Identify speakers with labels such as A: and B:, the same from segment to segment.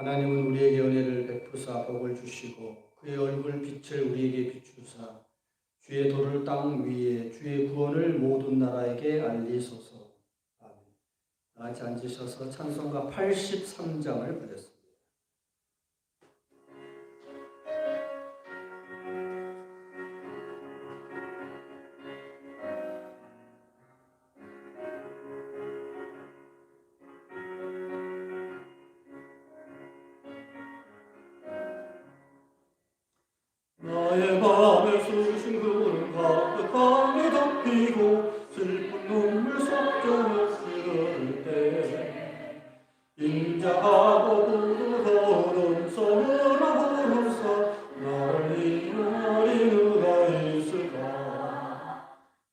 A: 하나님은 우리에게 은혜를 베푸사 복을 주시고 그의 얼굴 빛을 우리에게 비추사 주의 도를 땅 위에 주의 구원을 모든 나라에게 알리소서. 아멘. 다 같이 앉으셔서 찬송가 83장을 부르겠습니다.
B: 나의 맘에 쑤신 구름 가득하게 덮이고 슬픈 눈물 쏟겨 흐를 때 인자하고 부드러운 손으로 부르사 나를 이루는 누가 있을까.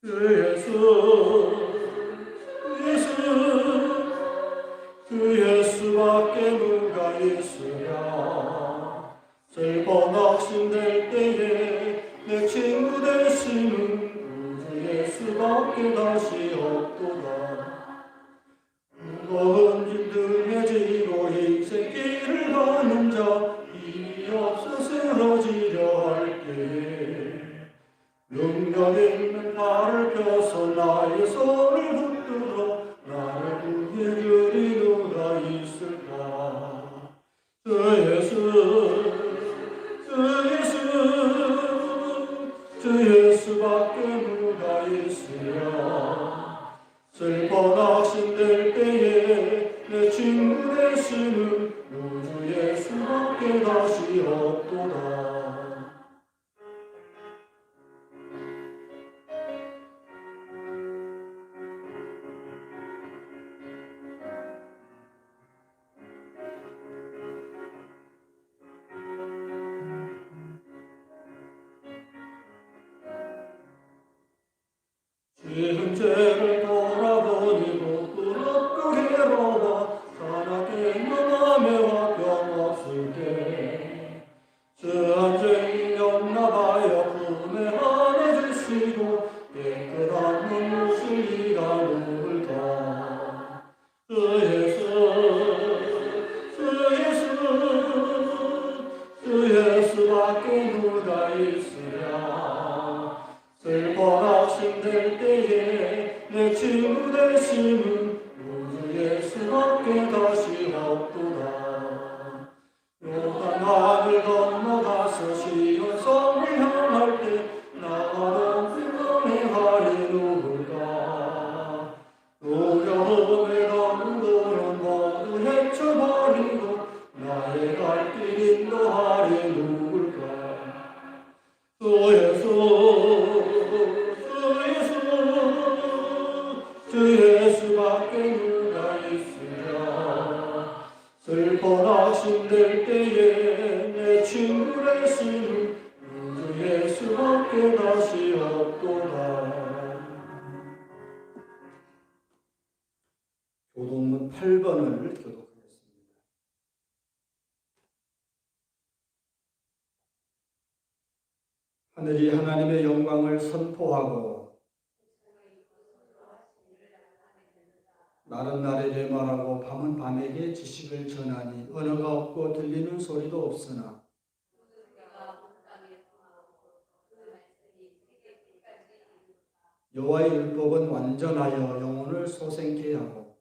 B: 그 예수밖에 누가 있으랴. 슬퍼 낙심될 때에 내 친구 되시는 우주 예수밖에 다시 없도다. 무거운 짐들에 지고 인생길을 가는 자 힘이 없어 쓰러지려 할 때에 능력 있는 팔을 펴서 나의 손을 붙들어 나를 구해주리 누가 있을까. 주 예수밖에 누가 있으랴. 슬퍼 낙심될 때에 내 친구 되시는 우주 예수밖에 다시 없도다. 지은 죄를 돌아보니 부끄럽고 괴로워 사나게 마음에 화병 없을 때 죄한 죄인이었나 봐요. 품에 안아주시고 깨끗한 눈물 이가 누굴까. 주 예수밖에 누가 있으랴. 슬퍼 낙심될 때에 내 친구 되시는 우주 예수밖에 다시 없도다. 요한 하늘 건너가서 시온 성을 향할 때 나가던 불명예하리 누굴까. 두려움에 넘도는 모두 헤쳐버리고 나의 갈 길 인도하리 누굴까. 주 예수밖에 누가 있으랴. 슬퍼 낙심될 때에 내 친구 되시는 우주 예수밖에 다시 없도다.
A: 교동문 8번을 교독하겠습니다. 하늘이 하나님의 영광을 선포하고 날은 날에게 말하고 밤은 밤에게 지식을 전하니 언어가 없고 들리는 소리도 없으나 여호와의 율법은 완전하여 영혼을 소생케 하고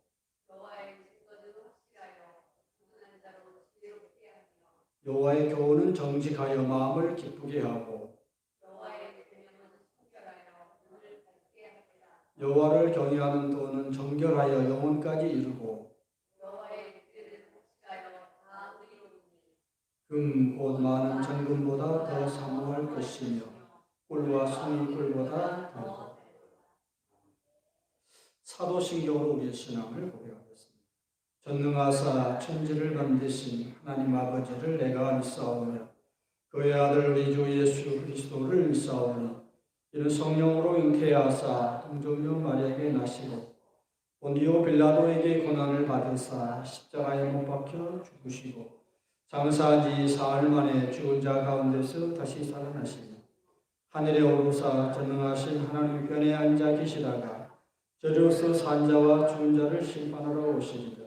A: 여호와의 교훈은 정직하여 마음을 기쁘게 하고 여호와를 경외하는 도는 정결하여 영혼까지 이루고 금 곧 많은 정금보다 더 사모할 것이며 꿀과 송이 꿀보다 더. 사도신경으로 우리의 신앙을 고백하겠습니다. 전능하사 천지를 만드신 하나님 아버지를 내가 믿사오며 그의 아들 우리 주 예수 그리스도를 믿사오니 이는 성령으로 잉태하사 동정녀 마리아에게 나시고 본디오 빌라도에게 고난을 받으사 십자가에 못 박혀 죽으시고 장사한 지 사흘 만에 죽은 자 가운데서 다시 살아나시니 하늘에 오르사 전능하신 하나님 편에 앉아 계시다가 저리로서 산 자와 죽은 자를 심판하러 오시리라.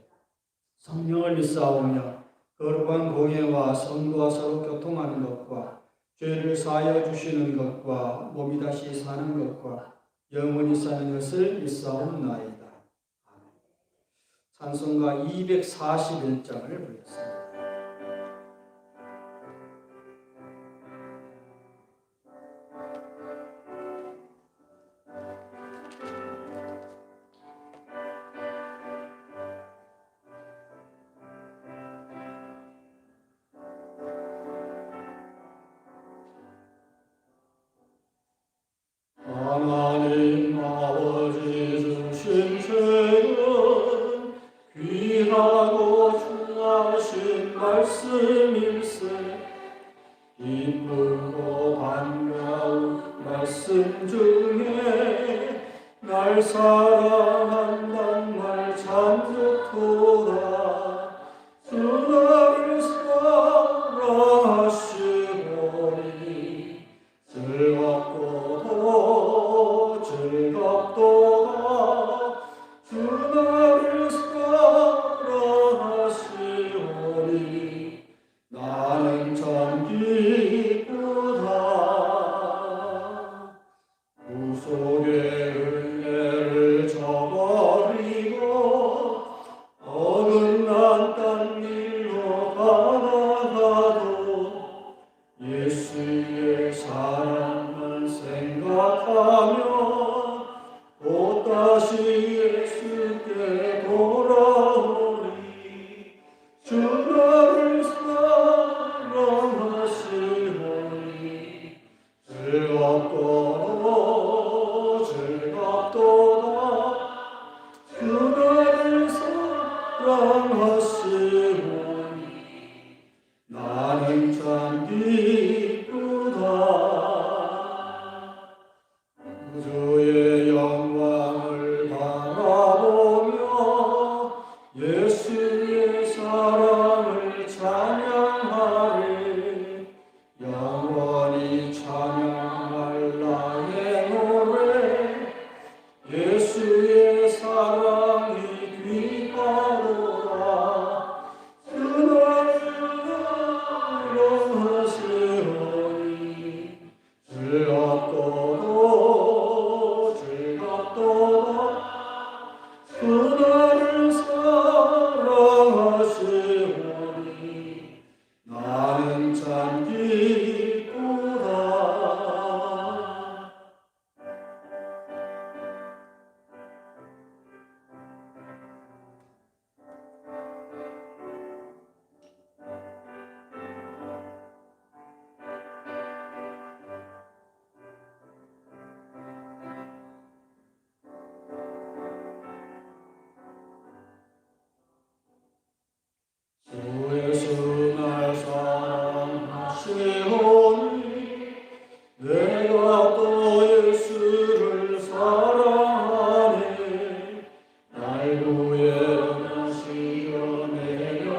A: 성령을 믿사오며 거룩한 공예와 성도와 서로 교통하는 것과 죄를 사하여 주시는 것과 몸이 다시 사는 것과 영원히 사는 것을 믿사옵나이다. 찬송가 241장을 부르겠습니다.
B: 하나님 아버지 주신 죄는 귀하고 중하신 말씀일세. 기쁘고 반가운 말씀 중에 날 사랑한단 말 참 좋도다. 주 나를 사랑하시오니 즐겁도다 즐겁도다. 주 나를 사랑하시오니 나는 참 기쁘다. 구속의 은혜를 저버리고 어긋난 딴 길로 가다가도 예수의 사랑만 생각하며 또다시 예수께 돌아오리. 주 나를 사랑하시오니 즐겁도다 즐겁도다. 주 나를 사랑하시오니 나는 참 기쁘다. 주의 영광을 바라보며 예수의 사랑을 찬양하리. 영원히 찬양할 나의 노래. 예수의 사랑이 귀하도다. 주 나를 사랑하시오니 즐겁도다 즐겁도다. 주 나를 사랑하시오니 나는 참 기쁘다. 주 예수 날 사랑하시오니 내가 또 예수를 사랑하네. 날 구해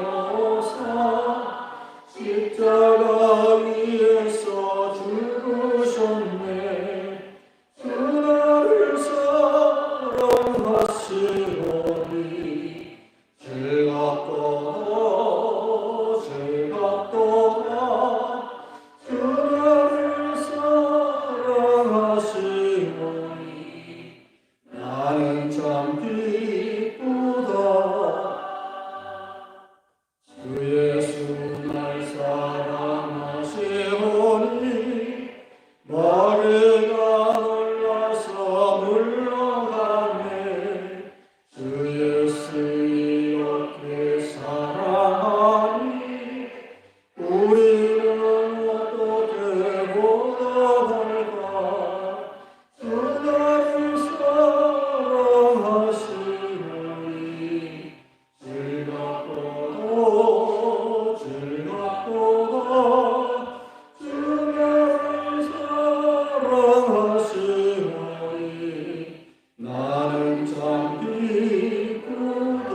B: 시려내려사 십자가 위에서 죽으셨네. 주 나를 사랑하시오니 즐겁도다 즐겁도다. 주 나를 사랑하시오니 나는 참 기쁘다. 주 예수 날 사랑하시오니 머리가 놀라서 물러가네. 주 예수 이렇게 사랑하니 우리는 어떻게 보답할까. 주 나를 사랑하시오니 즐겁도다 즐겁도다. 주 나를 사랑하시오니 나는 참 기쁘다.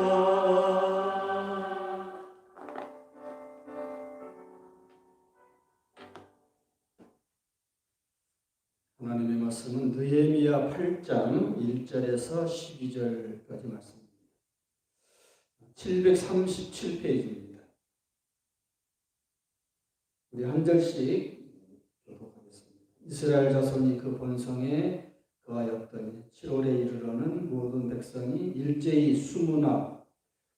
A: 하나님의 말씀은 느헤미야 8장 1절에서 12절까지 말씀입니다. 737페이지입니다. 우리 한 절씩 교독하겠습니다. 이스라엘 자손이 그 본성에 거하였더니 7월에 이르러는 모든 백성이 일제히 수문화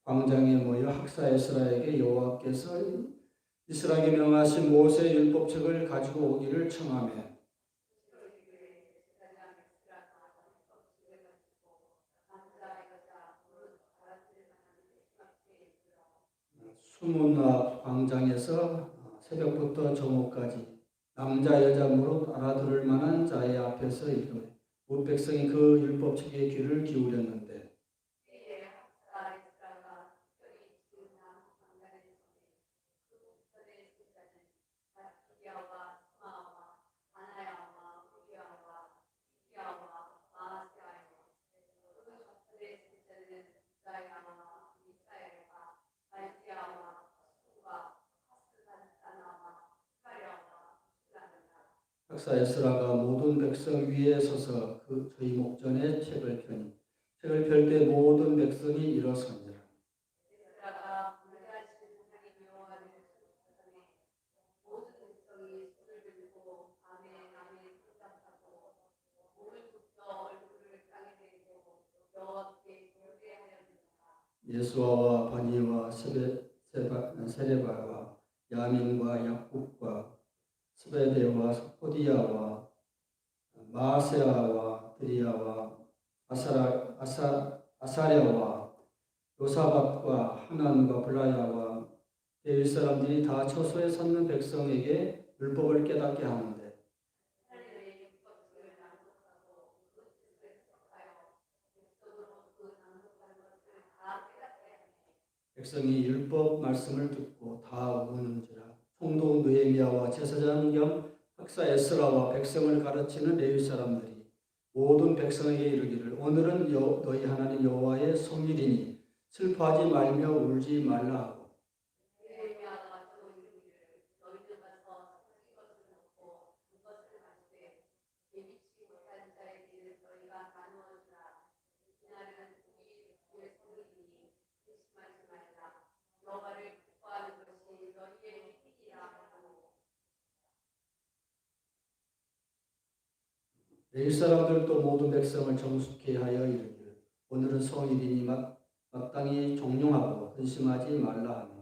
A: 광장에 모여 학사 에스라에게 여호와께서 이스라엘에게 명하신 모세 율법책을 가지고 오기를 청하며 수문화 광장에서 새벽부터 정오까지 남자 여자 무릇 알아들을 만한 자의 앞에서 이르매 온 백성이 그 율법책에 귀를 기울였는데 학사 에스라가 모든 백성 위에 서서 그 저희 목전에 책을 펴니 책을 펼 때 모든 백성이 일어서니라. 예수아와 바니와 세레바와 야민과 약국과 스베데와 호디야와 마세아와 드리야와 아사랴와 요사밭과 하난과 블라야와 레위 사람들이 다 처소에 섰는 백성에게 율법을 깨닫게 하는데 백성이 율법 말씀을 듣고 다 우는지라. 총독 느헤미야와 제사장 겸 학사 에스라와 백성을 가르치는 레위 사람들이 모든 백성에게 이르기를 오늘은 너희 하나님 여호와의 성일이니 슬퍼하지 말며 울지 말라 하고 레위 사람들도 모든 백성을 정숙케 하여 이르기를 오늘은 성일이니 마땅히 종용하고 근심하지 말라 하며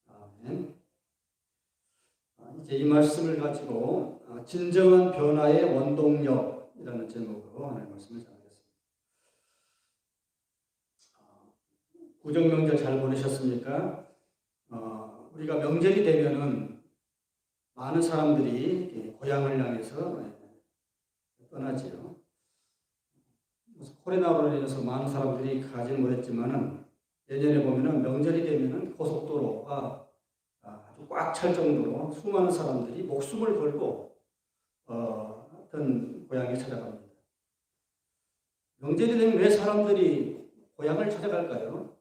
A: 아멘. 이제 이 말씀을 가지고 진정한 변화의 원동력이라는 제목으로 하나님 말씀을 전하겠습니다. 구정명절 잘 보내셨습니까? 우리가 명절이 되면은 많은 사람들이 고향을 향해서 떠나지요. 코로나로 인해서 많은 사람들이 가지는 못했지만은 예전에 보면은 명절이 되면은 고속도로가 아주 꽉 찰 정도로 수많은 사람들이 목숨을 걸고 어떤 고향에 찾아갑니다. 명절이 되면 왜 사람들이 고향을 찾아갈까요?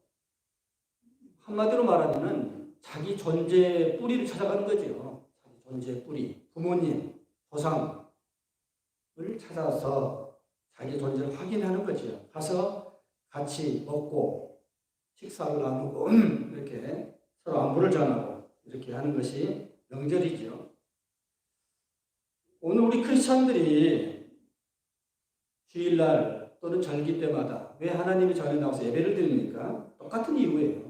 A: 한마디로 말하면은 자기 존재의 뿌리를 찾아가는 거죠. 자기 존재의 뿌리, 부모님, 조상을 찾아서 자기 존재를 확인하는 거죠. 가서 같이 먹고 식사를 나누고 이렇게 서로 안부를 전하고 이렇게 하는 것이 명절이죠. 오늘 우리 크리스찬들이 주일날 또는 절기 때마다 왜 하나님의 전에 나와서 예배를 드립니까? 똑같은 이유예요.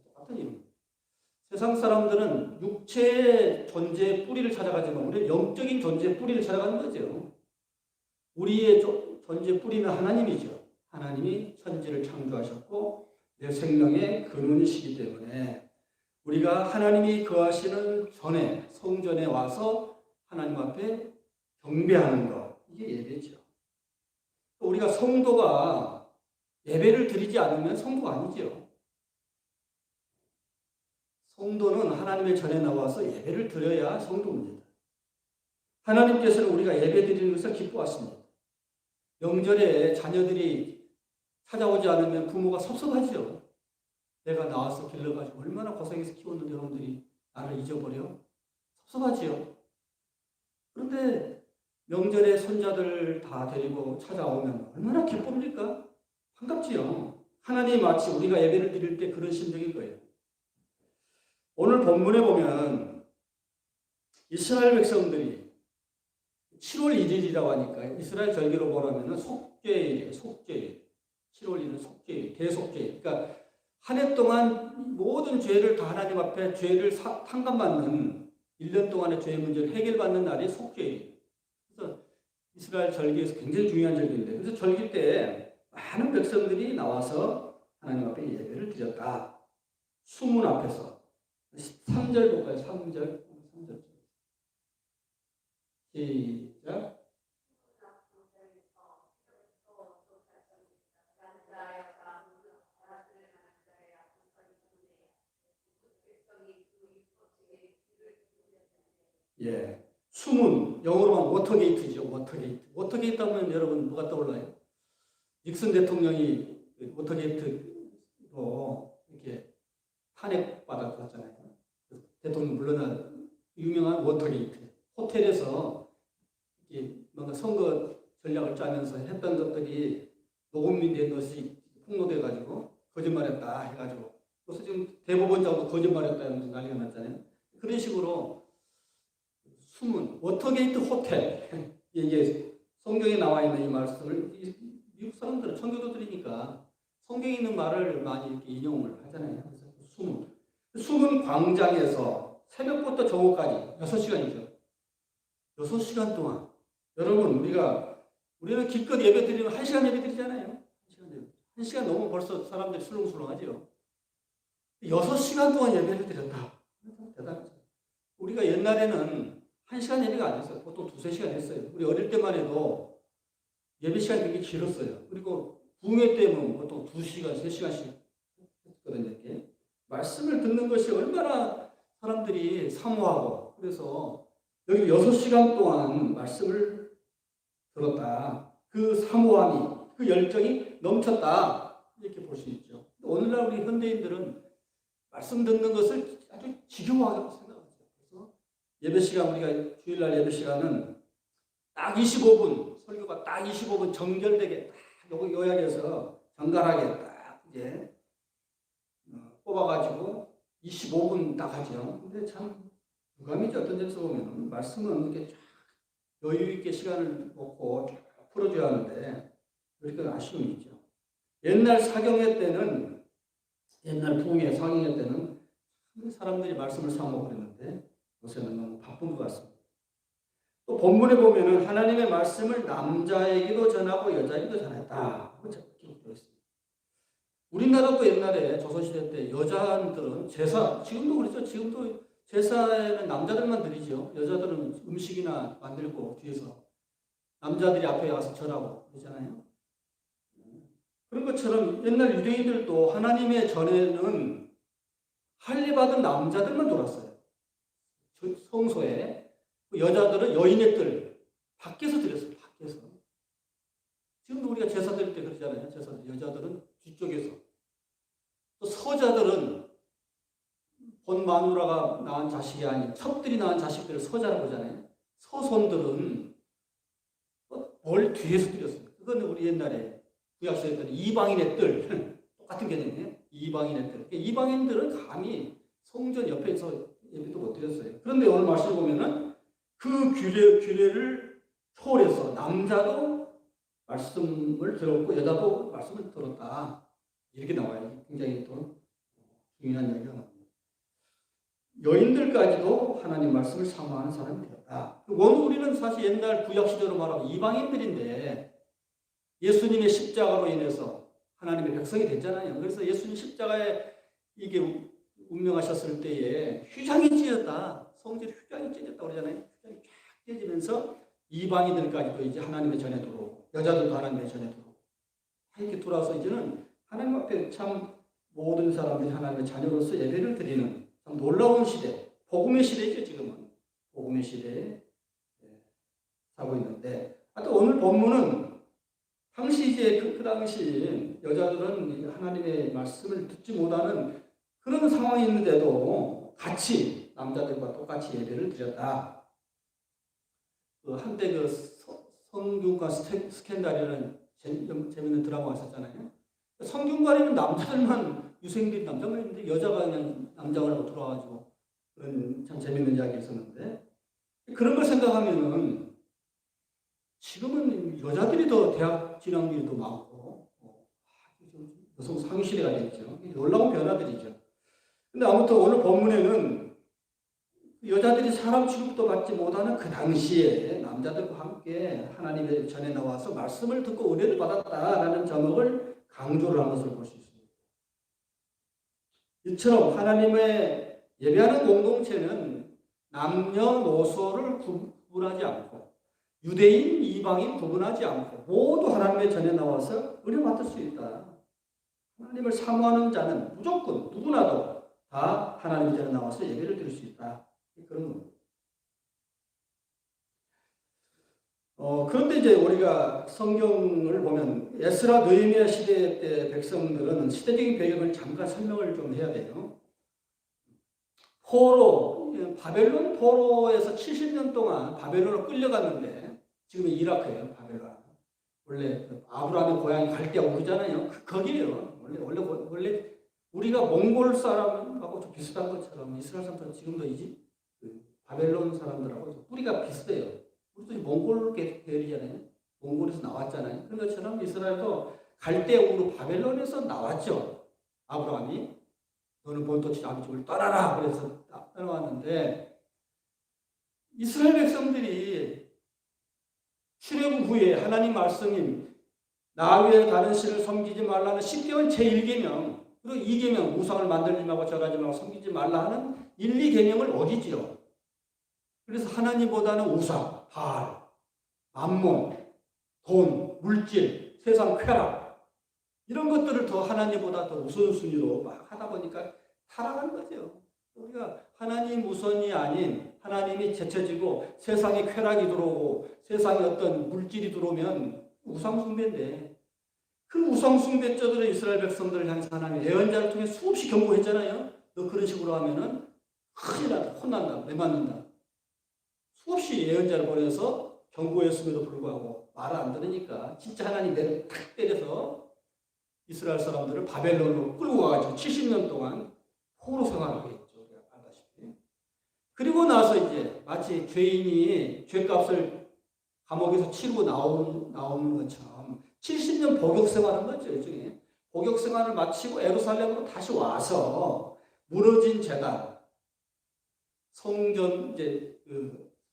A: 똑같은 이유. 세상 사람들은 육체의 존재의 뿌리를 찾아가지만 우리는 영적인 존재의 뿌리를 찾아가는 거죠. 우리의 존재의 뿌리는 하나님이죠. 하나님이 천지를 창조하셨고 내 생명의 근원이시기 때문에 우리가 하나님이 거하시는 전에 성전에 와서 하나님 앞에 경배하는 것, 이게 예배죠. 우리가 성도가 예배를 드리지 않으면 성도가 아니죠. 성도는 하나님의 전에 나와서 예배를 드려야 성도입니다. 하나님께서는 우리가 예배 드리는 것을 기뻐하십니다. 명절에 자녀들이 찾아오지 않으면 부모가 섭섭하죠. 내가 나와서 길러가지고 얼마나 고생해서 키웠는데 여러분들이 나를 잊어버려? 섭섭하지요. 그런데 명절에 손자들 다 데리고 찾아오면 얼마나 기쁩니까? 반갑지요. 하나님이 마치 우리가 예배를 드릴 때 그런 심정인 거예요. 오늘 본문에 보면 이스라엘 백성들이 7월 1일이라고 하니까 이스라엘 절기로 보라면 속죄일이에요. 속죄일. 7월 1일은 속죄일, 대속죄일. 그러니까 한 해 동안 모든 죄를 다 하나님 앞에 죄를 탕감받는 1년 동안의 죄 문제를 해결받는 날이 속죄일. 그래서 이스라엘 절기에서 굉장히 중요한 절기인데, 그래서 절기 때 많은 백성들이 나와서 하나님 앞에 예배를 드렸다. 수문 앞에서 3절 볼까요? 3절. 시작. 예. 수문, 영어로만 워터게이트죠. 워터게이트. 워터게이트 하면 여러분 뭐가 떠올라요? 닉슨 대통령이 워터게이트로 이렇게 탄핵받았잖아요. 대통령 물러난 유명한 워터게이트. 호텔에서 뭔가 선거 전략을 짜면서 했던 것들이 녹음이 된 것이 폭로돼 가지고 거짓말했다 해가지고 그래서 지금 대법원장도 거짓말했다 하면서 난리가 났잖아요. 그런 식으로 숨은 워터게이트 호텔 이게 성경에 나와 있는 이 말씀을 미국 사람들은 청교도들이니까 성경에 있는 말을 많이 이렇게 인용을 하잖아요. 그래서 숨은 광장에서 새벽부터 저녁까지 6시간이죠. 6시간 동안 여러분 우리는 기껏 예배 드리면 1시간 예배 드리잖아요. 1시간 넘으면 벌써 사람들이 술렁술렁하죠. 6시간 동안 예배를 드렸다. 대단하죠. 우리가 옛날에는 1시간 예배가 아니었어요. 보통 2-3시간 했어요. 우리 어릴 때만 해도 예배 시간이 되게 길었어요. 그리고 부흥회 때면 보통 2시간, 3시간씩 했거든요. 이렇게. 말씀을 듣는 것이 얼마나 사람들이 사모하고 그래서 여기 6시간 동안 말씀을 들었다. 그 사모함이, 그 열정이 넘쳤다. 이렇게 볼 수 있죠. 오늘날 우리 현대인들은 말씀 듣는 것을 아주 지겨워하고 생각하죠. 그래서 예배 시간, 우리가 주일날 예배 시간은 딱 25분, 설교가 딱 25분 정결되게 딱 요약해서 정갈하게 딱 이제 뽑아가지고 25분 딱 하죠. 근데 참 유감이죠. 어떤 점에서 보면 말씀은 이렇게 쫙 여유 있게 시간을 먹고 쫙 풀어줘야 하는데 그러니까 아쉬움이 있죠. 옛날 사경회 때는 옛날 부흥회 사경회 때는 사람들이 말씀을 사모하고 그랬는데 요새는 너무 바쁜 것 같습니다. 또 본문에 보면은 하나님의 말씀을 남자에게도 전하고 여자에게도 전했다. 기록되어 있습니다. 우리나라도 옛날에 조선시대 때 여자들은 제사, 지금도 그렇죠. 지금도 제사에는 남자들만 드리죠. 여자들은 음식이나 만들고 뒤에서 남자들이 앞에 가서 절하고 그러잖아요. 그런 것처럼 옛날 유대인들도 하나님의 전에는 할례 받은 남자들만 돌았어요. 성소에. 여자들은 여인의 뜰 밖에서 드렸어요. 밖에서. 지금도 우리가 제사 드릴 때 그러잖아요. 제사들 여자들은 뒤쪽에서. 또 서자들은 본 마누라가 낳은 자식이 아닌 첩들이 낳은 자식들을 서자라고 하잖아요. 서손들은 뭘 뒤에서 드렸어요. 그건 우리 옛날에 구약시대 때는 이방인의 뜰 똑같은 개념이에요. 이방인의 뜰. 이방인들은 감히 성전 옆에서 예배도 못 드렸어요. 그런데 오늘 말씀 보면은 그 규례를 초월해서 남자도 말씀을 들었고 여자도 말씀을 들었다. 이렇게 나와요. 굉장히 또 중요한 얘기가 나옵니다. 여인들까지도 하나님 말씀을 사모하는 사람이 되었다. 원래 우리는 사실 옛날 구약시대로 말하면 이방인들인데 예수님의 십자가로 인해서 하나님의 백성이 됐잖아요. 그래서 예수님 십자가에 이게 운명하셨을 때에 휘장이 찢었다. 성질이 휘장이 찢었다고 그러잖아요. 휘장이 쫙 찢어지면서 이방인들까지도 이제 하나님의 전에 들어오고 여자들도 하나님의 전에 들어오고 이렇게 돌아서 이제는 하나님 앞에 참 모든 사람들이 하나님의 자녀로서 예배를 드리는 참 놀라운 시대, 복음의 시대죠. 지금은 복음의 시대에 살고 있는데 하여튼 오늘 본문은 당시 이제 그 당시 여자들은 하나님의 말씀을 듣지 못하는 그런 상황이 있는데도 같이 남자들과 똑같이 예배를 드렸다. 한때 성균관 스캔들이라는 재밌는 드라마가 있었잖아요. 성균관에는 남자들만 유생들이 남자만 있는데 여자가 그냥 남자가 하고 들어와가지고 그런 참 재밌는 이야기 있었는데 그런 걸 생각하면은 지금은 여자들이 더 대학 진학률이 더 많고 여성 상위시대가 됐죠. 놀라운 변화들이죠. 근데 아무튼 오늘 본문에는 여자들이 사람 취급도 받지 못하는 그 당시에 남자들과 함께 하나님의 전에 나와서 말씀을 듣고 은혜를 받았다라는 점을 강조를 한 것을 볼 수 있습니다. 이처럼 하나님의 예배하는 공동체는 남녀노소를 구분하지 않고 유대인, 이방인 구분하지 않고 모두 하나님의 전에 나와서 은혜 받을 수 있다. 하나님을 사모하는 자는 무조건 누구나도 다 하나님 전에 나와서 예배를 드릴 수 있다. 그런 겁니다. 그런데 이제 우리가 성경을 보면 에스라 느헤미야 시대 때 백성들은 시대적인 배경을 잠깐 설명을 좀 해야 돼요. 바벨론 포로에서 70년 동안 바벨론으로 끌려갔는데 지금은 이라크예요. 바벨론. 원래 아브라함의 고향이 갈대아 우르잖아요. 거기에요. 원래 우리가 몽골 사람하고 좀 비슷한 것처럼 이스라엘 사람들은 지금도 바벨론 사람들하고 뿌리가 비슷해요. 우리도 몽골 계열이잖아요. 몽골에서 나왔잖아요. 그런 것처럼 이스라엘도 갈대아 우르 바벨론에서 나왔죠. 아브라함이 너는 본토치 아비집을 떠나라 그래서 떠나왔는데 이스라엘 백성들이 출애굽 후에 하나님 말씀인 나 외에 다른 신을 섬기지 말라는 10개월 제1계명 그리고 2계명 우상을 만들지 말고 절하지 말고 섬기지 말라 하는 1, 2계명을 어기지요. 그래서 하나님보다는 우상, 바알, 만몬, 돈, 물질, 세상 쾌락 이런 것들을 더 하나님보다 더 우선순위로 막 하다 보니까 타락한 거죠. 우리가 하나님 우선이 아닌 하나님이 제쳐지고 세상에 쾌락이 들어오고 세상에 어떤 물질이 들어오면 우상숭배인데 그 우상숭배자들의 이스라엘 백성들을 향해서 하나님 예언자를 통해 수없이 경고했잖아요. 너 그런 식으로 하면은 큰일 난다, 혼난다, 매맞는다. 수없이 예언자를 보내서 경고했음에도 불구하고 말을 안 들으니까 진짜 하나님 내를 탁 때려서 이스라엘 사람들을 바벨론으로 끌고 가가지고 70년 동안 포로 생활하게 했죠. 우리가 알다시피. 그리고 나서 이제 마치 죄인이 죄값을 감옥에서 치르고 나오는 것처럼 70년 복역 생활한 거죠. 일종의 복역 생활을 마치고 예루살렘으로 다시 와서 무너진 제단, 성전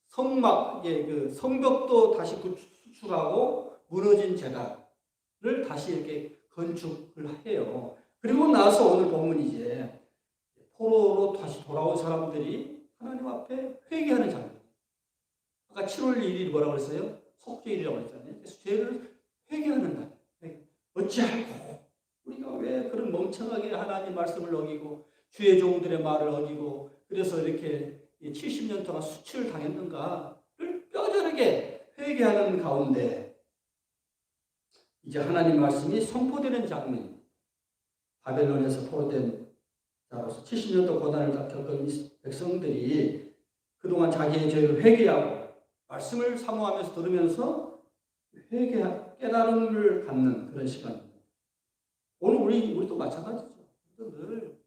A: 성막 성벽도 다시 구축하고 무너진 제단을 다시 이렇게 건축을 해요. 그리고 나서 오늘 본문 이제 포로로 다시 돌아온 사람들이 하나님 앞에 회개하는 장면. 아까 7월 1일이 뭐라고 그랬어요? 속죄일이라고 그랬잖아요. 그래서 죄를 회개하는 날. 어찌할꼬 우리가 왜 그런 멍청하게 하나님 말씀을 어기고 주의 종들의 말을 어기고 그래서 이렇게 70년 동안 수치를 당했는가를 뼈저리게 회개하는 가운데 이제 하나님 말씀이 선포되는 장면. 바벨론에서 포로된 자로서 70년 동안 고난을 겪은 백성들이 그동안 자기의 죄를 회개하고 말씀을 사모하면서 들으면서 깨달음을 갖는 그런 시간입니다. 오늘 우리도 마찬가지죠. 늘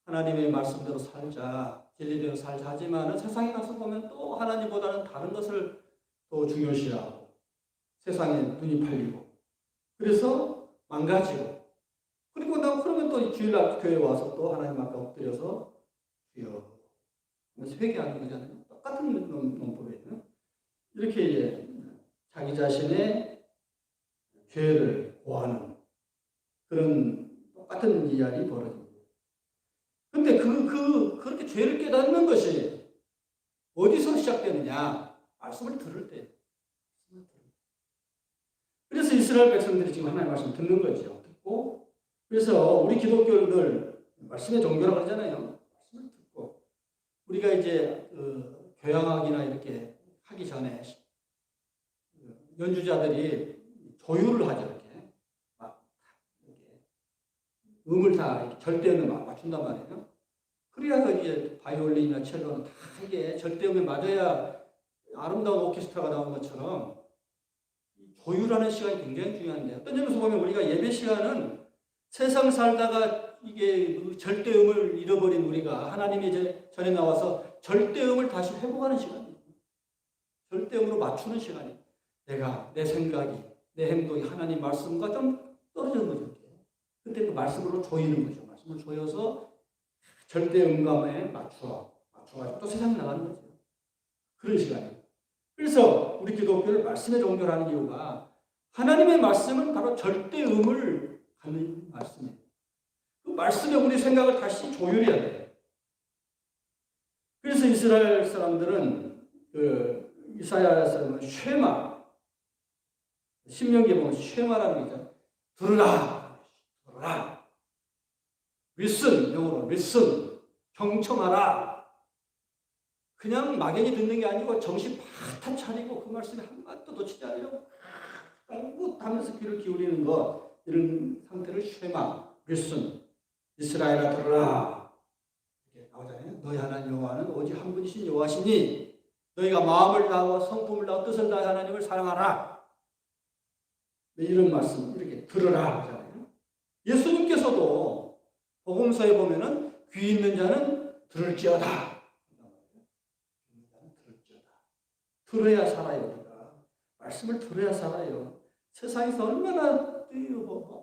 A: 하나님의 말씀대로 살자, 진리대로 살자 하지만 세상에 가서 보면 또 하나님보다는 다른 것을 더 중요시하고 세상에 눈이 팔리고 그래서 망가지고 그러면 또 주일날 교회에 와서 또 하나님 앞에 엎드려서 주여 하면서 회개하는 거잖아요. 똑같은 논법이에요. 이렇게 자기 자신의 죄를 고하는 그런 똑같은 이야기 벌어집니다. 근데 그렇게 죄를 깨닫는 것이 어디서 시작되느냐? 말씀을 들을 때. 그래서 이스라엘 백성들이 지금 하나님의 말씀 듣는 거죠. 듣고 그래서 우리 기독교인들 말씀의 종교라고 하잖아요. 말씀을 듣고 우리가 이제 교양학이나 이렇게 하기 전에 연주자들이 조율을 하죠. 이렇게 막 이렇게 음을 다 이렇게 절대음에 막 맞춘단 말이에요. 그래야 이제 바이올린이나 첼로는 다 이게 절대음에 맞아야 아름다운 오케스트라가 나온 것처럼 조율하는 시간이 굉장히 중요한데, 어떤 점에서 보면 우리가 예배 시간은 세상 살다가 이게 그 절대음을 잃어버린 우리가 하나님이 이제 전에 나와서 절대음을 다시 회복하는 시간이에요. 절대음으로 맞추는 시간이에요. 내가, 내 생각이, 내 행동이 하나님 말씀과 좀 떨어지는 거죠. 그때 그 말씀으로 조이는 거죠. 말씀을 조여서 절대음감에 맞춰가지고 또 세상에 나가는 거죠. 그런 시간이에요. 그래서 우리 기독교를 말씀의 종교를 하는 이유가 하나님의 말씀은 바로 절대음을 갖는 말씀이에요. 그 말씀에 우리 생각을 다시 조율해야 돼요. 그래서 이스라엘 사람들은 이사야에서는 쉐마, 신명기에 보면 쉐마라는 거죠. 들으라. listen, 영어로 listen, 경청하라. 그냥 막연히 듣는 게 아니고 정신 바짝 차리고 그 말씀에 한마디도 놓치지 않으려고 하면서 귀를 기울이는 것, 이런 상태를 쉐마, listen, 이스라엘아 들으라. 이렇게 나오잖아요. 너희 하나님 여호와는 오직 한 분이신 여호와시니 너희가 마음을 다하고 성품을 다하고 뜻을 다해 하나님을 사랑하라. 이런 말씀 이렇게 들으라 하잖아요. 예수님께서도 복음서에 보면은 귀 있는 자는 들을지어다. 들어야 살아요. 우리가 말씀을 들어야 살아요. 세상에서 얼마나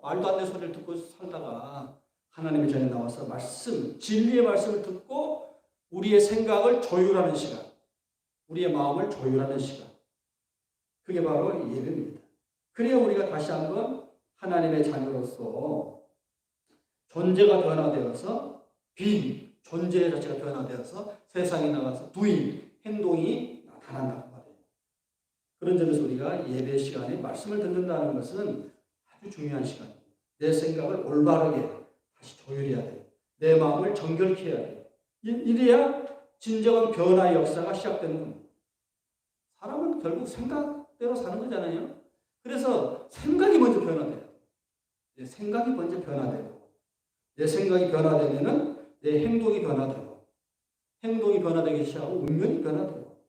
A: 말도 안 되는 소리를 듣고 살다가 하나님의 전에 나와서 말씀, 진리의 말씀을 듣고 우리의 생각을 조율하는 시간, 우리의 마음을 조율하는 시간, 그게 바로 예배입니다. 그래야 우리가 다시 한번 하나님의 자녀로서 존재가 변화되어서 존재 자체가 변화되어서 세상에 나가서 행동이 나타난다고 말해요. 그런 점에서 우리가 예배 시간에 말씀을 듣는다는 것은 아주 중요한 시간입니다. 내 생각을 올바르게 다시 조율해야 돼요. 내 마음을 정결케 해야 돼요. 이래야 진정한 변화의 역사가 시작되는 겁니다. 사람은 결국 생각대로 사는 거잖아요. 그래서 생각이 먼저 변화돼요. 내 생각이 먼저 변화되고, 내 생각이 변화되면 내 행동이 변화되고, 행동이 변화되기 시작하고 운명이 변화되고,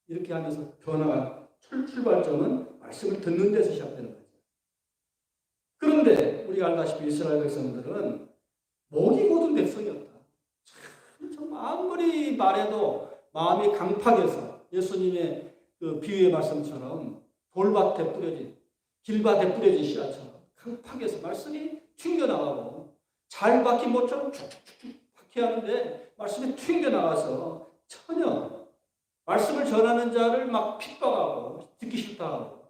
A: 이렇게 하면서 변화가 출발점은 말씀을 듣는 데서 시작되는 거죠. 그런데 우리가 알다시피 이스라엘 백성들은 목이 곧은 백성이었다. 참 아무리 말해도 마음이 강팍해서 예수님의 그 비유의 말씀처럼 돌밭에 뿌려진, 길밭에 뿌려진 씨앗처럼 강팍해서 말씀이 튕겨나가고 잘 박힌 모처럼 쭉쭉쭉 박혀야 하는데 말씀이 튕겨나가서 전혀 말씀을 전하는 자를 막 핍박하고 듣기 싫다 하고,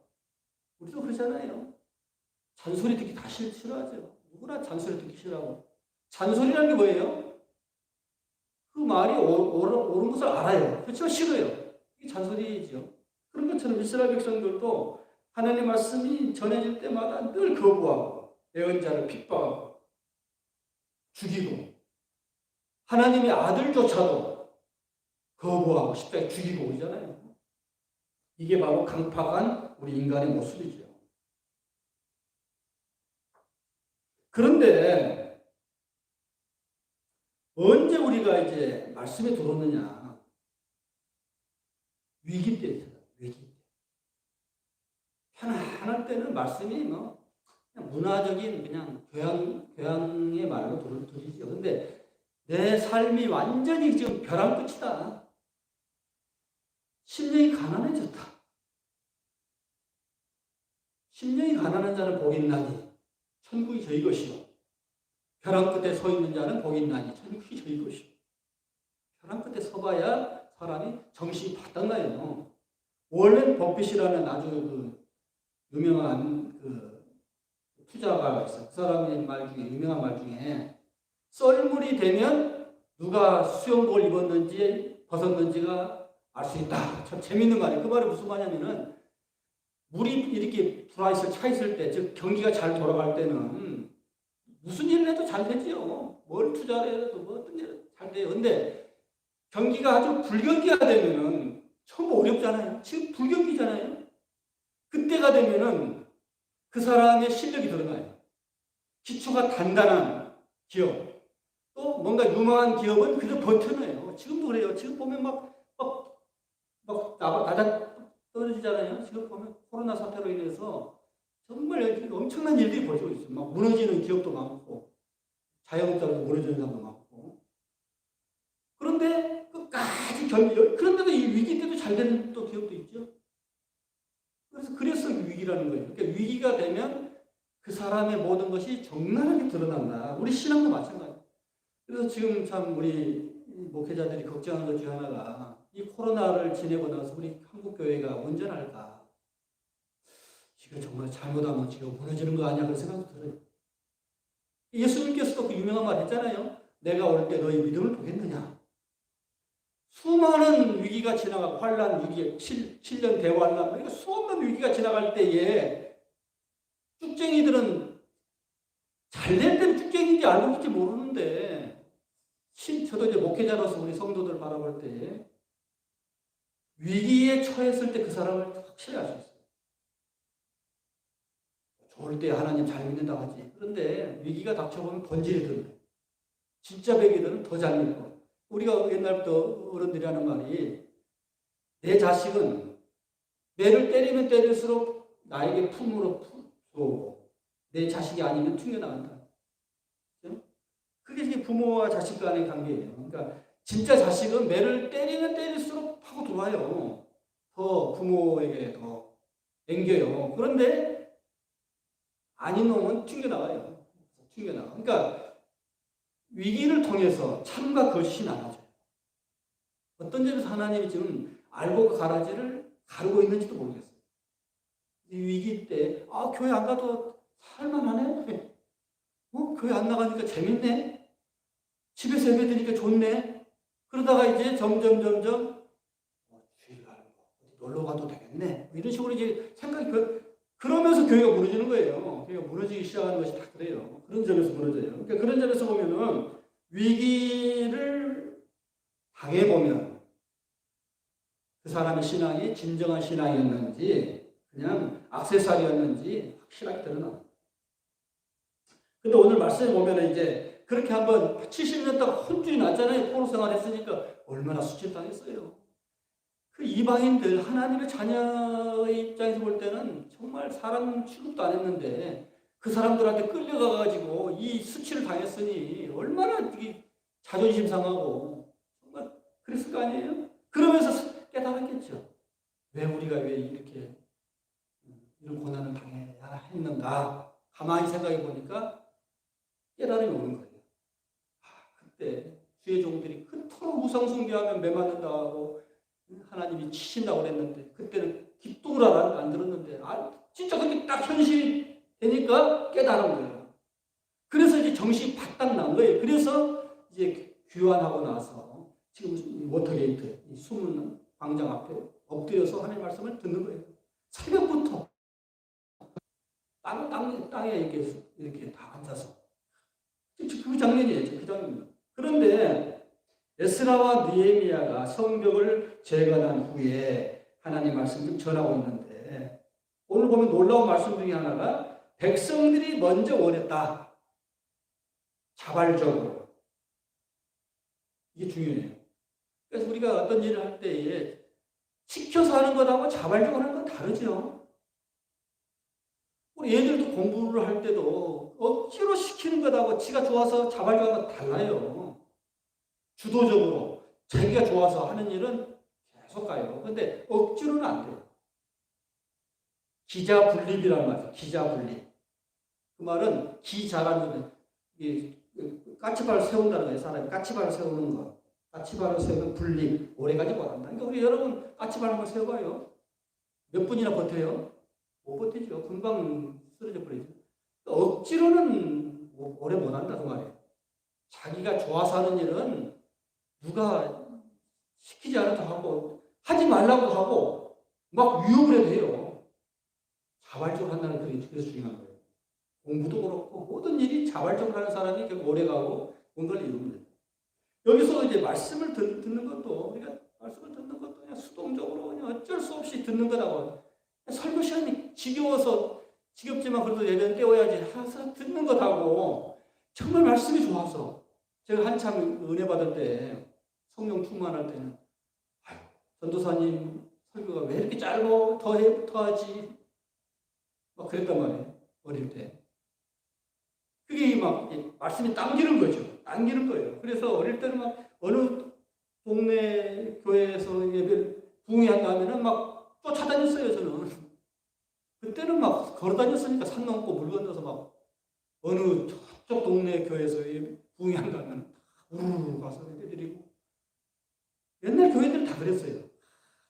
A: 우리도 그러잖아요. 잔소리 듣기 다 싫어하죠. 누구나 잔소리 듣기 싫어하고. 잔소리라는 게 뭐예요? 그 말이 옳은 것을 알아요. 그렇지만 싫어요. 이게 잔소리죠. 그런 것처럼 이스라엘 백성들도 하나님의 말씀이 전해질 때마다 늘 거부하고 예언자를 핍박하고 죽이고, 하나님의 아들조차도 거부하고 십자가에 죽이고 그러잖아요. 이게 바로 강팍한 우리 인간의 모습이죠. 그런데 언제 우리가 이제 말씀에 들어오느냐? 위기 때죠. 위기 때. 편안할 때는 말씀이 그냥 문화적인 그냥 교양의 말로 들리죠. 그런데 내 삶이 완전히 지금 벼랑 끝이다. 심령이 가난해졌다. 심령이 가난한 자는 복이 있나니 천국이 저희 것이요. 벼랑 끝에 서 있는 자는 복이 있나니 천국이 저희 것이요. 벼랑 끝에 서봐야 사람이 정신이 바닥 나요. 원래 버핏이라는 아주 유명한 투자가가 있어요. 그 사람의 말 중에, 유명한 말 중에, 썰물이 되면 누가 수영복을 입었는지 벗었는지가 알 수 있다. 참 재밌는 말이에요. 그 말이 무슨 말이냐면은, 물이 이렇게 들어있을 차 있을 때, 즉 경기가 잘 돌아갈 때는 무슨 일을 해도 잘 되지요. 뭘 투자를 해도 뭐 어떤 일을 잘 돼요. 근데 경기가 아주 불경기가 되면은 처음 어렵잖아요. 지금 불경기잖아요. 그때가 되면은 그 사람의 실력이 드러나요. 기초가 단단한 기업, 또 뭔가 유망한 기업은 그래도 버텨내요. 지금도 그래요. 지금 보면 막 막 나다 떨어지잖아요. 지금 보면 코로나 사태로 인해서 정말 엄청난 일들이 벌어지고 있어요. 막 무너지는 기업도 많고, 자영업자도 무너지는 사람도 많고. 그런데 끝까지 그런데도 이 위기 때도 잘 되는 또 기업도 있죠. 그래서 위기라는 거예요. 그러니까 위기가 되면 그 사람의 모든 것이 적나라하게 드러난다. 우리 신앙도 마찬가지예요. 그래서 지금 참 우리 목회자들이 걱정하는 것 중 하나가 이 코로나를 지내고 나서 우리 한국교회가 온전할까? 이거 정말 잘못하면 지금 무너지는 거 아니야? 그런 생각도 들어요. 예수님께서도 그 유명한 말 했잖아요. 내가 올 때 너희 믿음을 보겠느냐? 수많은 위기가 지나가고 환란 위기, 7년 대환란, 그러니까 수없는 위기가 지나갈 때에 쭉쟁이들은 잘될 때는 쭉쟁이인지 알고 있지 모르는데 저도 이제 목회자로서 우리 성도들 바라볼 때 위기에 처했을 때 그 사람을 확실히 알 수 있어요. 좋을 때 하나님 잘 믿는다고 하지. 그런데 위기가 닥쳐보면 본질이 드러나요. 진짜 백이들은 더 잘 믿고. 우리가 옛날부터 어른들이 하는 말이 내 자식은 매를 때리면 때릴수록 나에게 품으로 쏘고 내 자식이 아니면 튕겨나간다. 그게 이제 부모와 자식 간의 관계예요. 그러니까 진짜 자식은 매를 때리면 때릴수록 파고 들어와요. 더 부모에게 더 앵겨요. 그런데 아닌 놈은 튕겨나가요. 튕겨나가. 그러니까 위기를 통해서 참과 거짓이 나눠져요. 어떤 점에서 하나님이 지금 알고 가라지를 가르고 있는지도 모르겠어요. 이 위기 때, 교회 안 가도 살만하네? 교회 안 나가니까 재밌네? 집에서 예배 드니까 좋네? 그러다가 이제 점점, 주일 가는 거, 놀러 가도 되겠네? 이런 식으로 이제 생각이, 그러면서 교회가 무너지는 거예요. 교회가 무너지기 시작하는 것이 다 그래요. 그런 점에서 무너져요. 그러니까 그런 점에서 보면은 위기를 당해보면 그 사람의 신앙이 진정한 신앙이었는지 그냥 액세서리였는지 확실하게 드러나. 근데 오늘 말씀에 보면은 이제 그렇게 한번 70년 동안 혼쭐이 났잖아요. 포로 생활 했으니까 얼마나 수치당했어요. 그 이방인들, 하나님의 자녀의 입장에서 볼 때는 정말 사람 취급도 안 했는데 그 사람들한테 끌려가가지고 이 수치를 당했으니 얼마나 자존심 상하고 정말 그랬을 거 아니에요? 그러면서 깨달았겠죠. 왜 이렇게 이런 고난을 당해야 했는가? 가만히 생각해 보니까 깨달음이 오는 거예요. 그때 주의 종들이 그토록 우상숭배하면 매맞는다고 하나님이 치신다고 그랬는데 그때는 기똥을 안 들었는데 진짜 그게 딱 현실이 되니까 깨달은 거예요. 그래서 이제 정신이 바짝 난 거예요. 그래서 이제 귀환하고 나서 지금 워터게이트 이 숨은 광장 앞에 엎드려서 하나님의 말씀을 듣는 거예요. 새벽부터 땅에 이렇게 다 앉아서 그 장면이에요. 그 장면. 그런데 에스라와 느헤미야가 성벽을 재건한 후에 하나님 말씀을 전하고 있는데 오늘 보면 놀라운 말씀 중에 하나가 백성들이 먼저 원했다. 자발적으로. 이게 중요해요. 그래서 우리가 어떤 일을 할 때에 시켜서 하는 것하고 자발적으로 하는 건 다르죠. 우리 애들도 공부를 할 때도 억지로 시키는 것하고 지가 좋아서 자발적으로 하는 건 달라요. 주도적으로 자기가 좋아서 하는 일은 계속 가요. 근데 억지로는 안 돼요. 기자분립이라는 말이에요. 기자분립. 그 말은 기자라는 까치발을 세운다는 거예요. 사람이 까치발을 세우는 거. 까치발을 세우면 분립. 오래가지 못한다. 그러니까 우리 여러분 까치발 한번 세워봐요. 몇 분이나 버텨요? 못 버티죠. 금방 쓰러져 버리죠. 억지로는 오래 못한다 그 말이에요. 자기가 좋아서 하는 일은 누가 시키지 않아도 하고 하지 말라고 하고 막 유혹을 해도 해요. 자발적으로 한다는 그게 그래서 중요한 거예요. 공부도 그렇고 모든 일이 자발적으로 하는 사람이 결국 오래가고 뭔가를 이루는 거예요. 여기서 이제 말씀을 듣는 것도 우리가 말씀을 듣는 것도 그냥 수동적으로 그냥 어쩔 수 없이 듣는 거라고. 설교 시간이 지겹지만 그래도 예배는 때워야지 항상 듣는 것하고 정말 말씀이 좋아서 제가 한참 은혜 받을 때 성령 충만할 때는 전도사님 설교가 왜 이렇게 짧아? 더 하지? 막 그랬단 말이에요. 어릴 때. 그게 막 말씀이 당기는 거죠. 당기는 거예요. 그래서 어릴 때는 막 어느 동네 교회에서 예배 부흥한다 하면은 막 쫓아다녔어요, 저는. 그때는 막 걸어 다녔으니까 산 넘고 물 건너서 막 어느 저쪽 동네 교회에서 부흥한다 하면 우르르 가서 예배 드리고. 옛날 교회들은 다 그랬어요.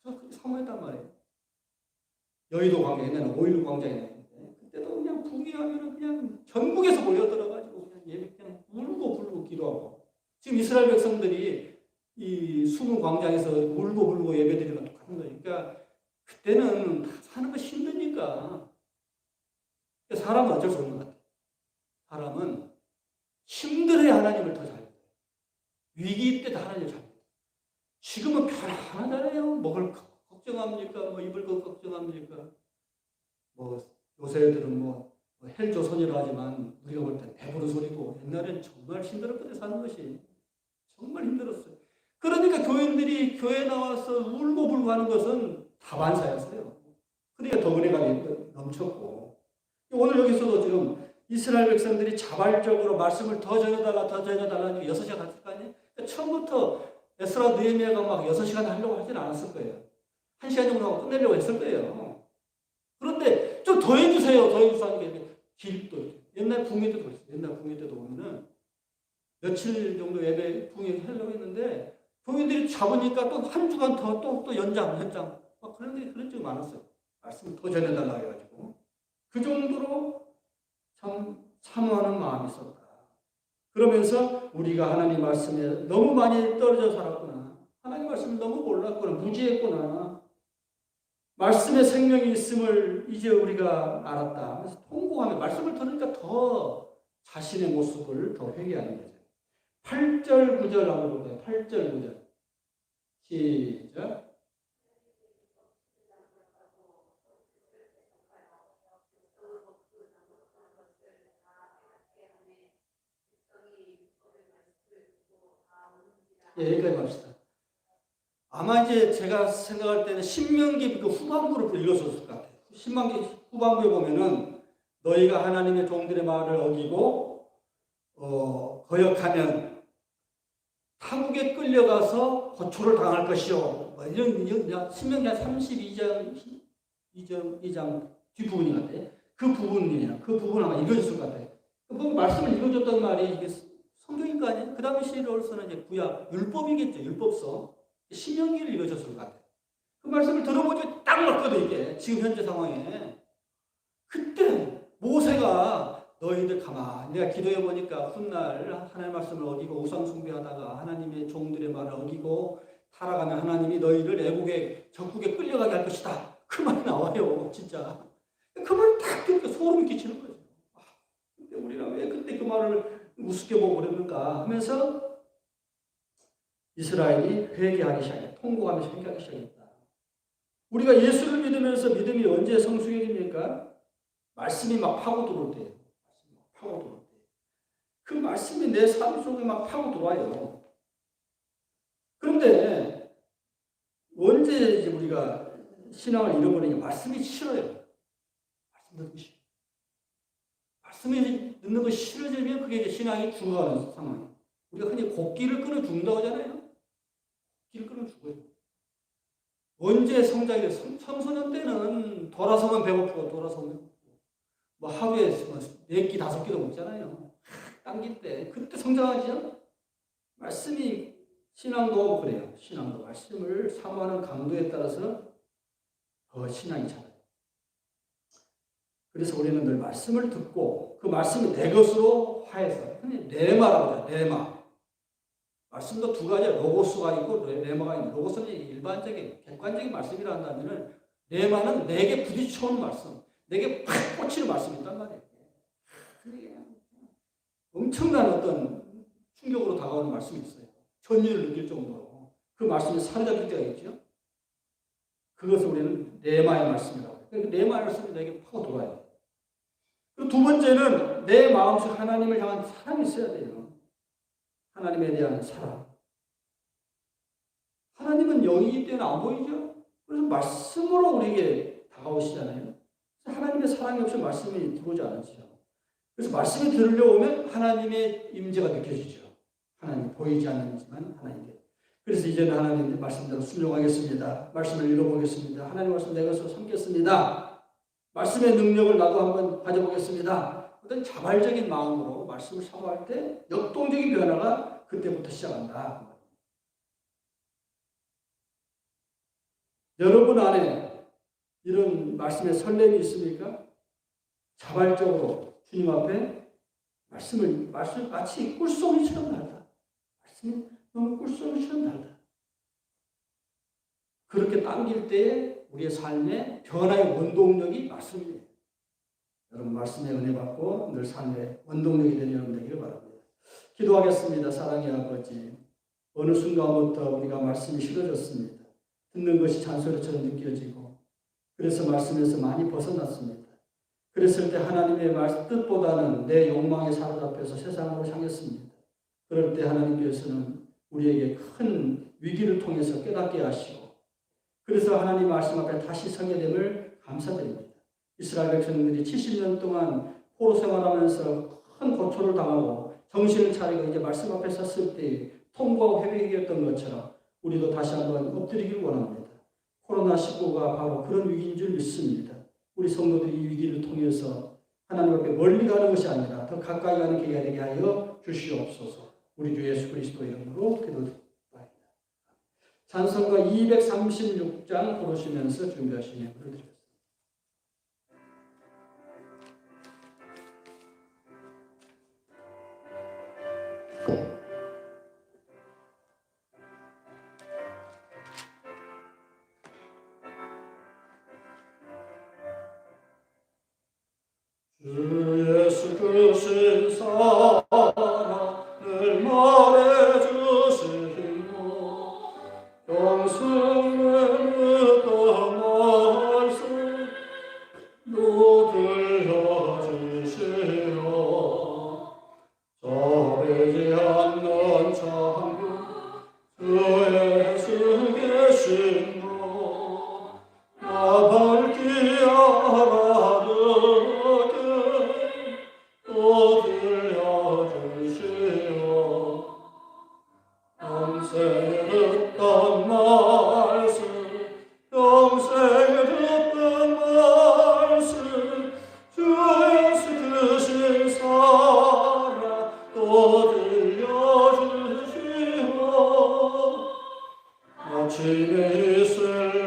A: 저 그렇게 사모했단 말이에요. 여의도 광장, 옛날에 5.16 광장에 있는데, 그때도 그냥 부흥하면 그냥 전국에서 모여들어가지고 그냥 예배 그냥 울고 불고 기도하고. 지금 이스라엘 백성들이 이 숨은 광장에서 울고 불고 예배드리는 건 똑같은 거예요. 그러니까 그때는 사는 거 힘드니까. 사람은 어쩔 수 없는 것 같아요. 사람은 힘들어야 하나님을 더 잘 믿어요. 위기 때도 하나님을 잘 믿어요. 지금은 편안하잖아요. 먹을 거 걱정합니까? 뭐 입을 거 걱정합니까? 뭐 요새들은 뭐 헬조선이라 하지만 우리가 볼 때 배부른 소리고, 옛날엔 정말 힘들었거든요. 사는 것이 정말 힘들었어요. 그러니까 교인들이 교회 나와서 울고 불고 하는 것은 다반사였어요. 그러니까 더 은혜가 넘쳤고, 오늘 여기서도 지금 이스라엘 백성들이 자발적으로 말씀을 더 전해달라니 6시간 갔을 거 아니에요? 그러니까 처음부터 에스라 느헤미야가 막 6시간 하려고 하진 않았을 거예요. 1시간 정도 하고 끝내려고 했을 거예요. 그런데 좀 더 해주세요. 더 해주세요 하는 게 길도 옛날 부흥회 때도 그랬어요. 옛날 부흥회 때도 보면은 며칠 정도 예배 부흥회 하려고 했는데 교인들이 잡으니까 또 한 주간 더 또 연장 막 그런 적이 많았어요. 말씀을 더 전해달라 해가지고 그 정도로 참 사모하는 마음이 있었다. 그러면서 우리가 하나님 말씀에 너무 많이 떨어져 살았구나. 하나님 말씀을 너무 몰랐구나. 무지했구나. 말씀에 생명이 있음을 이제 우리가 알았다. 그래서 통곡하며 말씀을 들으니까 더 자신의 모습을 더 회개하는 거죠. 8절 9절 한번 볼까요? 8절 9절 시작. 예, 여기까지 갑시다. 아마 이제 제가 생각할 때는 신명기 그 후반부를 읽었을 것 같아요. 신명기 후반부에 보면은 너희가 하나님의 종들의 말을 어기고 거역하면 타국에 끌려가서 고초를 당할 것이요. 뭐 이런 신명기 한 32장 뒷부분이 같아요. 그 부분이에요. 그 부분 아마 읽어줬을 것 같아요. 그 말씀을 읽어줬던 말이 이게 성경인 거 아니에요? 그 당시로서는 이제 구약 율법이겠죠. 율법서. 신명기를 읽어줬을 것 같아요. 그 말씀을 들어보니까 딱 맞거든, 이게. 지금 현재 상황에. 그때 모세가 너희들 가만히, 내가 기도해 보니까 훗날 하나님의 말씀을 어기고 우상 숭배하다가 하나님의 종들의 말을 어기고 살아가면 하나님이 너희를 애국에 적국에 끌려가게 할 것이다. 그 말이 나와요, 진짜. 그 말을 딱 듣니까 소름이 끼치는 거죠. 근데 우리가 왜 그때 그 말을 우습게 보고 그랬는가 하면서 이스라엘이 회개하기 시작했다. 통곡하면서 회개하기 시작했다. 우리가 예수를 믿으면서 믿음이 언제 성숙해집니까? 말씀이 막 파고 들어올 때예요. 파고 들어올 때. 그 말씀이 내 삶 속에 막 파고 들어와요. 그런데 언제 이제 우리가 신앙을 잃어버리냐? 말씀이 싫어요. 말씀 듣기 싫어. 말씀이 듣는 거 싫어지면 그게 이제 신앙이 죽어가는 상황이에요. 우리가 흔히 곡기를 끊어 죽는다고 하잖아요. 길 끊어 죽어요. 언제 성장이 됐어? 청소년 때는 돌아서면 배고프고 돌아서면 배고프고 뭐 하루에 4끼 5끼도 먹잖아요. 당길 때 그때 성장하죠. 말씀이 신앙도 그래요. 신앙도 말씀을 사모하는 강도에 따라서 더 신앙이 자라요. 그래서 우리는 늘 말씀을 듣고 그 말씀이 내 것으로 화해서 레마라고 해요. 레마. 말씀도 두 가지야. 로고스가 있고 레마가 있는. 로고스는 일반적인 객관적인 말씀이라 한다면은 레마는 내게 부딪혀오는 말씀, 내게 팍 꽂히는 말씀이 있단 말이에요. 엄청난 어떤 충격으로 다가오는 말씀이 있어요. 전율을 느낄 정도로 그 말씀이 사로잡힐 때가 있죠. 그것을 우리는 레마의 말씀이라고 해요. 그러니까 레마의 말씀이 내게 파고 들어와요. 그리고 두 번째는 내 마음속 하나님을 향한 사랑이 있어야 돼요. 하나님에 대한 사랑. 하나님은 영이기 때문에 안 보이죠? 그래서 말씀으로 우리에게 다가오시잖아요. 하나님의 사랑이 없이 말씀이 들어오지 않죠. 그래서 말씀이 들려오면 하나님의 임재가 느껴지죠. 하나님 보이지 않는지만 하나님께. 그래서 이제는 하나님 말씀대로 순종하겠습니다. 말씀을 읽어보겠습니다. 하나님 말씀 내 것으로 삼겠습니다. 말씀의 능력을 나도 한번 가져보겠습니다. 어떤 자발적인 마음으로 말씀을 사모할 때 역동적인 변화가 그때부터 시작한다. 여러분 안에 이런 말씀의 설렘이 있습니까? 자발적으로 주님 앞에 말씀 마치 꿀송이처럼 달다. 말씀이 너무 꿀송이처럼 달다. 그렇게 당길 때에 우리의 삶의 변화의 원동력이 말씀이에요. 여러분 말씀의 은혜 받고 늘 삶의 원동력이 되는 여러분 되기를 바랍니다. 기도하겠습니다. 사랑의 아버지, 어느 순간부터 우리가 말씀이 싫어졌습니다. 듣는 것이 잔소리처럼 느껴지고 그래서 말씀에서 많이 벗어났습니다. 그랬을 때 하나님의 뜻보다는 내 욕망에 사로잡혀서 세상으로 향했습니다. 그럴 때 하나님께서는 우리에게 큰 위기를 통해서 깨닫게 하시고 그래서 하나님 말씀 앞에 다시 서게 됨을 감사드립니다. 이스라엘 백성들이 70년 동안 포로 생활하면서 큰 고초를 당하고 정신을 차리고 이제 말씀 앞에 섰을 때 통보하고 회복이었던 것처럼 우리도 다시 한번 엎드리기를 원합니다. 코로나19가 바로 그런 위기인 줄 믿습니다. 우리 성도들이 이 위기를 통해서 하나님 앞에 멀리 가는 것이 아니라 더 가까이 가는 기회가 되게 하여 주시옵소서. 우리 주 예수 그리스도 이름으로 기도드립니다. 찬송가 236장 부르시면서 준비하신 예물을 드리겠습니다.
B: 주 예수 크신 사랑을 말해주시고 영생을 얻던 말씀 또 들려주시오 저배지 않는 천국 주 예수 계신 곳 나 밝기 알아듣게 또 들려주시오 평생 듣던 말씀 평생 듣던 말씀 주 예수 크신 사랑 또 들려주시오 아침에 있을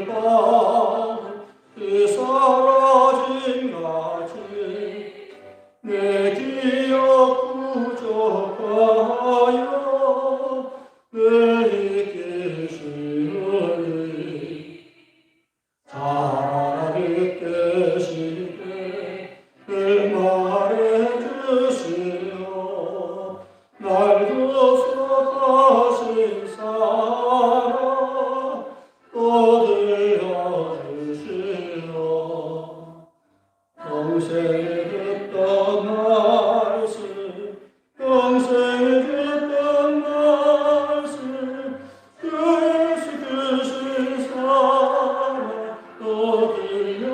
B: 밤이 사라진 같이 내 기억 부족하여 내 계시느니 잘 계시되 늘 말해주시오 날도 속하신 사랑 또 들려주시오 평생 듣던 말씀 평생 듣던 말씀 주 예수 크신 사랑 또 들려주시오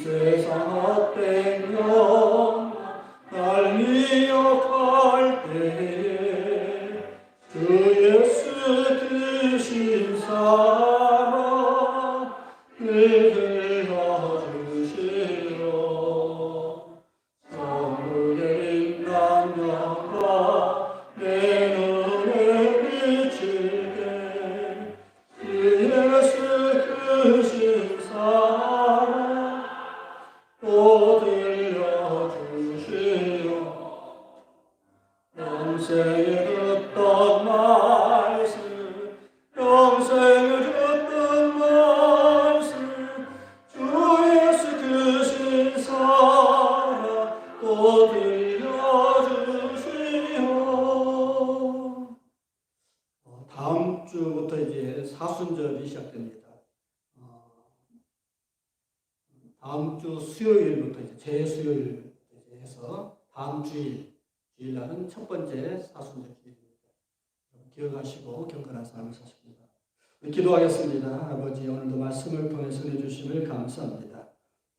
B: 세상 헛된 영광 날 미혹할 때에 주 예수 드신 사랑 늘 들려주시오. 성부의 인간명과 내 눈에 비치게 주 예수 드신 사랑 또 들려주시오. 평생에 듣던 말씀 평생에 듣던 말씀 주 예수 드신 사랑 또 들려주시오.
A: 다음 주부터 이제 사순절이 시작됩니다. 다음 주 수요일부터 이제 제수요일 해서 다음 주일날은 첫 번째 사순절 주일입니다. 기억하시고 경건한 삶을 사십니다. 기도하겠습니다. 아버지, 오늘도 말씀을 통해서 내주심을 감사합니다.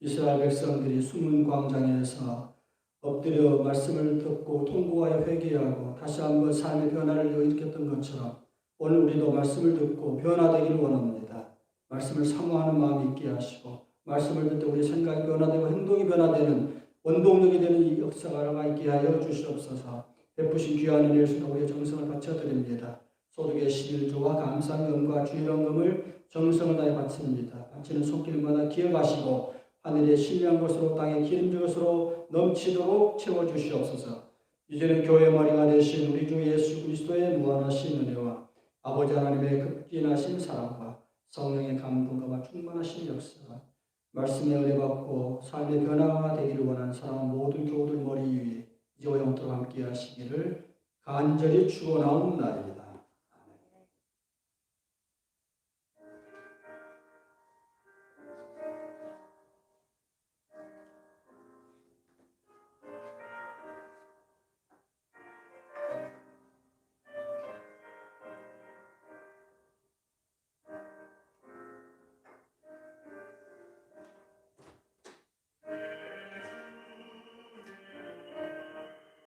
A: 이스라엘 백성들이 숨은 광장에서 엎드려 말씀을 듣고 통곡하여 회개하고 다시 한번 삶의 변화를 일으켰던 것처럼 오늘 우리도 말씀을 듣고 변화되기를 원합니다. 말씀을 사모하는 마음이 있게 하시고 말씀을 듣때 우리 생각이 변화되고 행동이 변화되는 원동력이 되는 이 역사가 있게 하여 주시옵소서. 베푸신 귀한 은혜를 수로 우리의 정성을 바쳐드립니다. 소득의 11조와 감사금과 주일원금을 정성을 다해 바칩니다. 바치는 손길마다 기억하시고 하늘의 신비한 것으로 땅의 기름진 것으로 넘치도록 채워주시옵소서. 이제는 교회 머리가 되신 우리 주 예수 그리스도의 무한하신 은혜와 아버지 하나님의 극진하신 사랑과 성령의 감동과 충만하신 역사가 말씀에 은혜받고 삶의 변화가 되기를 원하는 사람 모든 교우들 머리 위에 이제와 영토로 함께 하시기를 간절히 축원하옵나이다.